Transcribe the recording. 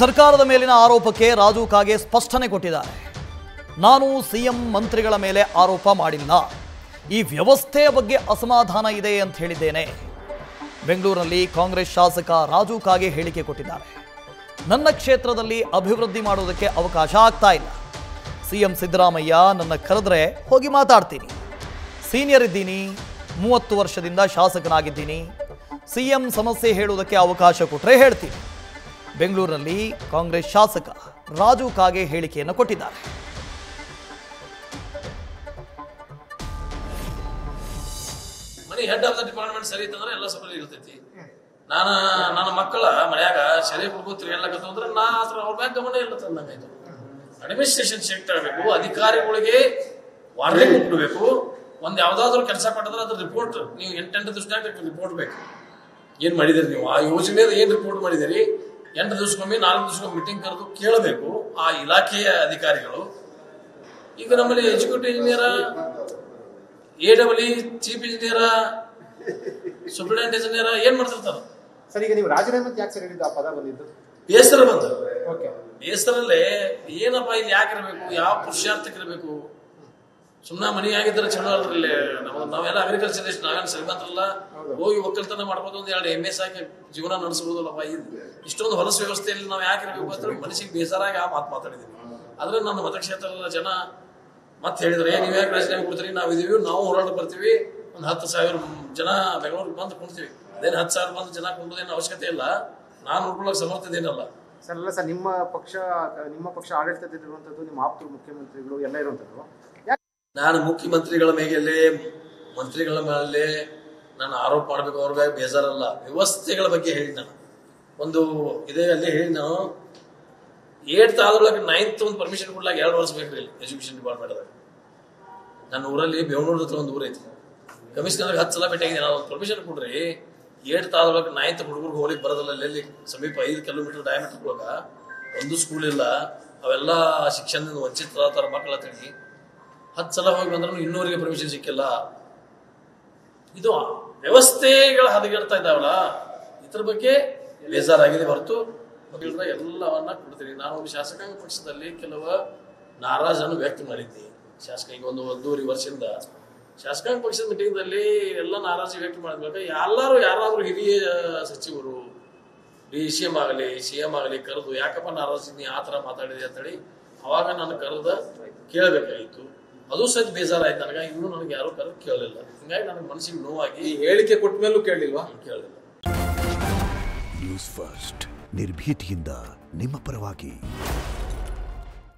ಸರ್ಕಾರದ ಮೇಲಿನ ಆರೋಪಕ್ಕೆ ರಾಜು ಕಾಗೆ ಸ್ಪಷ್ಟನೆ ಕೊಟ್ಟಿದ್ದಾರೆ. ನಾನು ಸಿಎಂ ಮಂತ್ರಿಗಳ ಮೇಲೆ ಆರೋಪ ಮಾಡಿಲ್ಲ, ಈ ವ್ಯವಸ್ಥೆಯ ಬಗ್ಗೆ ಅಸಮಾಧಾನ ಇದೆ ಅಂತ ಹೇಳಿದ್ದೇನೆ. ಬೆಂಗಳೂರಿನಲ್ಲಿ ಕಾಂಗ್ರೆಸ್ ಶಾಸಕ ರಾಜು ಕಾಗೆ ಹೇಳಿಕೆ ಕೊಟ್ಟಿದ್ದಾರೆ. ನನ್ನ ಕ್ಷೇತ್ರದಲ್ಲಿ ಅಭಿವೃದ್ಧಿ ಮಾಡುವುದಕ್ಕೆ ಅವಕಾಶ ಆಗ್ತಾ ಇಲ್ಲ. ಸಿಎಂ ಸಿದ್ದರಾಮಯ್ಯ ನನ್ನ ಕರೆದ್ರೆ ಹೋಗಿ ಮಾತಾಡ್ತೀನಿ. ಸೀನಿಯರ್ ಇದ್ದೀನಿ, 30 ವರ್ಷದಿಂದ ಶಾಸಕನಾಗಿದ್ದೀನಿ. ಸಿಎಂ ಸಮಸ್ಯೆ ಹೇಳುವುದಕ್ಕೆ ಅವಕಾಶ ಕೊಟ್ಟರೆ ಹೇಳ್ತೀನಿ. ಬೆಂಗಳೂರಿನಲ್ಲಿ ಕಾಂಗ್ರೆಸ್ ಶಾಸಕ ರಾಜು ಕಾಗೆ ಹೇಳಿಕೆಯನ್ನು ಕೊಟ್ಟಿದ್ದಾರೆ. ಮನಿ ಹೆಡ್ ಆಫ್ ದ ಡಿಪಾರ್ಟ್ಮೆಂಟ್ ಸರಿ ಇತ್ತಂದ್ರೆ ಎಲ್ಲ ಸಫಲ ಇರ್ತೈತಿ. ನನ್ನ ಮಕ್ಕಳ ಮನ್ಯಾಗ ಸರಿ ಹುಡುಗತ್ರಿ ಎಲ್ಲಕತ್ತಂದ್ರೆ ನಾ ಅವ್ರ ಮ್ಯಾಗ ಗಮನ ಇಲ್ಲ ತಂದಂಗಾಯ್ತು. ಅಡ್ಮಿನಿಸ್ಟ್ರೇಷನ್ ಸೆಕ್ಟ್ ಆಗಬೇಕು, ಅಧಿಕಾರಿಗಳಿಗೆ ವಾರ್ನಿಂಗ್ ಕೊಡಬೇಕು. ಒಂದ್ ಯಾವ್ದಾದ್ರು ಕೆಲಸ ಕೊಟ್ಟಿದ್ರೆ ಅದ್ರ ರಿಪೋರ್ಟ್ ನೀವು 8 ದಿವಸದಾಗ ರಿಪೋರ್ಟ್ ಬೇಕು. ಏನ್ ಮಾಡಿದಿರಿ ನೀವು, ಆ ಯೋಜನೆ ಏನ್ ರಿಪೋರ್ಟ್ ಮಾಡಿದಿರಿ, 8 ದಿವಸಕ್ಕೊಮ್ಮೆ 4 ದಿವಸಕ್ಕೊಮ್ಮೆ ಮೀಟಿಂಗ್ ಕರೆದು ಕೇಳಬೇಕು ಆ ಇಲಾಖೆಯ ಅಧಿಕಾರಿಗಳು. ಈಗ ನಮ್ಮಲ್ಲಿ executive engineer, AEE chief engineer, superintendent engineer ಏನ್ ಮಾಡ್ತಿರ್ತಾರ ಸರ್? ಈಗ ನೀವು ರಾಜೀನಾಮೆ ಯಾಕೆ ಸರ್ ಹೇಳಿದ್ದು? ಆ ಪದ ಬಂದಿದ್ದು ಬೇಸರ ಬಂದು ಬೇಸರಲ್ಲೇ ಏನಪ್ಪ ಇಲ್ಲಿ ಯಾಕೆ ಇರಬೇಕು, ಯಾವ ಪುರುಷಾರ್ಥಕ್ಕೆ ಇರಬೇಕು? ಸುಮ್ಮನೆ ಮನಿ ಆಗಿದ್ರೆ ಚಲೋ ಅಲ್ರಿ. ನಾವೆಲ್ಲ ಅಗ್ರಿಕಲ್ಚರಿಸ್ಟ್, ನಾವೇನು ಶ್ರೀಮಂತರಲ್ಲ, ಹೋಗಿ ಒಕ್ಕಲ್ತನ ಮಾಡ್ಬೋದು, ಒಂದ್ 2 MS ಹಾಕಿ ಜೀವನ ನಡೆಸಬಹುದಲ್ಲಪ್ಪ. ಇಷ್ಟೊಂದು ಹೊಲಸ ವ್ಯವಸ್ಥೆಯಲ್ಲಿ ನಾವು ಯಾಕೆ ಇರಬೇಕು ಅಂತ ಮನಸ್ಸಿಗೆ ಬೇಸರಾಗಿ ಆ ಮಾತು ಮಾತಾಡಿದೀವಿ. ಆದ್ರೆ ನನ್ನ ಮತಕ್ಷೇತ್ರದ ಜನ ಮತ್ತೆ ಹೇಳಿದ್ರೆ, ನೀವ್ ಯಾಕೆ ರಾಜೀನಾಮೆ ಕೊಡ್ತೀರಿ, ನಾವಿದೀವಿ, ನಾವು ಹೋರಾಟ ಬರ್ತೀವಿ, ಒಂದು 10,000 ಜನ ಬೆಂಗಳೂರಿಗೆ ಬಂದು ಕುಣ್ತೀವಿ. ಅದೇನು 10,000 ಬಂದು ಜನ ಕುಂಡೋದೇನು ಅವಶ್ಯಕತೆ ಇಲ್ಲ. ನಾನು ನೋಡ್ಕೊಳ್ಳೋಕೆ ಸಮರ್ಥದೇನಲ್ಲ ಸರ್. ಅಲ್ಲ ಸರ್, ನಿಮ್ಮ ಪಕ್ಷ ಆಡಳಿತದಲ್ಲಿರುವಂತದ್ದು, ನಿಮ್ಮ ಆಪ್ತರು ಮುಖ್ಯಮಂತ್ರಿಗಳು ಎಲ್ಲ ಇರುವಂತದ್ದು. ನಾನು ಮುಖ್ಯಮಂತ್ರಿಗಳ ಮೇಲೆ, ಮಂತ್ರಿಗಳ ಮೇಲೆ ನಾನು ಆರೋಪ ಮಾಡಬೇಕು, ಅವ್ರ ಬಗ್ಗೆ ಬೇಜಾರಲ್ಲ. ವ್ಯವಸ್ಥೆಗಳ ಬಗ್ಗೆ ಹೇಳಿ ನಾನು ಒಂದು ಇದೇ ಅಲ್ಲಿ ಹೇಳಿ, ನಾನು 8th ಆದೊಳಗೆ 9th ಒಂದು ಪರ್ಮಿಷನ್ ಕೊಡ್ಲಾಗ 2 ವರ್ಷ ಬೇಕ್ರಿ ಎಜುಕೇಶನ್ ಡಿಪಾರ್ಟ್ಮೆಂಟ್ ಅದಾಗ. ನನ್ನ ಊರಲ್ಲಿ ಬೇವನೂರು ಹತ್ರ ಒಂದು ಊರ ಐತಿ, ಕಮಿಷನರ್ 10 ಸಲ ಭೇಟಿಯಾಗಿದೆ. ನಾನು ಒಂದು ಪರ್ಮಿಷನ್ ಕೊಡ್ರಿ, 8th ಆದೊಳಗೆ 9th ಹುಡುಗರಿಗೆ ಹೋಗ್ಲಿಕ್ಕೆ ಬರೋದಿಲ್ಲ. ಅಲ್ಲಿ ಸಮೀಪ 5 ಕಿಲೋಮೀಟರ್ ಡಯಾಮೀಟರ್ ಒಳಗ ಒಂದು ಸ್ಕೂಲ್ ಇಲ್ಲ. ಅವೆಲ್ಲ ಶಿಕ್ಷಣದಿಂದ ವಂಚಿತರ ಮಕ್ಕಳ ತಿಳಿ 10 ಸಲ ಹೋಗಿ ಬಂದ್ರೂ ಇನ್ನೂರಿಗೆ ಪರ್ಮಿಷನ್ ಸಿಕ್ಕಿಲ್ಲ. ಇದು ವ್ಯವಸ್ಥೆಗಳ ಹದಗೆಡ್ತಾ ಇದ್ದಾವಲ್ಲ, ಇದ್ರ ಬಗ್ಗೆ ಬೇಜಾರಾಗಿದೆ ಹೊರತು ಎಲ್ಲವನ್ನ ಕೊಡ್ತೀನಿ. ನಾನು ಒಂದು ಶಾಸಕಾಂಗ ಪಕ್ಷದಲ್ಲಿ ಕೆಲವು ನಾರಾಜನ್ನು ವ್ಯಕ್ತ ಮಾಡಿದ್ದೆ. ಶಾಸಕ ಈಗ 1.5 ವರ್ಷದಿಂದ ಶಾಸಕಾಂಗ ಪಕ್ಷದ ಮೀಟಿಂಗ್ದಲ್ಲಿ ಎಲ್ಲ ನಾರಾಜಿ ವ್ಯಕ್ತ ಮಾಡಿದ್ಮೇಲೆ ಯಾರಾದ್ರೂ ಹಿರಿಯ ಸಚಿವರು, CM ಆಗಲಿ ಕರೆದು, ಯಾಕಪ್ಪ ನಾರಾಜಿ ನೀ ಆ ತರ ಮಾತಾಡಿದೆ ಅಂತೇಳಿ ಅವಾಗ ನಾನು ಕರೆದ ಕೇಳಬೇಕಾಗಿತ್ತು. ಅದು ಸಹಿತ ಬೇಜಾರಾಯ್ತು ನನಗೆ. ಇನ್ನೂ ನನಗೆ ಯಾರು ಕರೆದು ಕೇಳಲಿಲ್ಲ. ಹಿಂಗಾಗಿ ನನಗೆ ಮನಸ್ಸಿಗೆ ನೋವಾಗಿ ಹೇಳಿಕೆ ಕೊಟ್ಟ ಮೇಲೂ ಕೇಳಲಿಲ್ಲ. ನ್ಯೂಸ್ ಫಸ್ಟ್, ನಿರ್ಭೀತಿಯಿಂದ ನಿಮ್ಮ ಪರವಾಗಿ.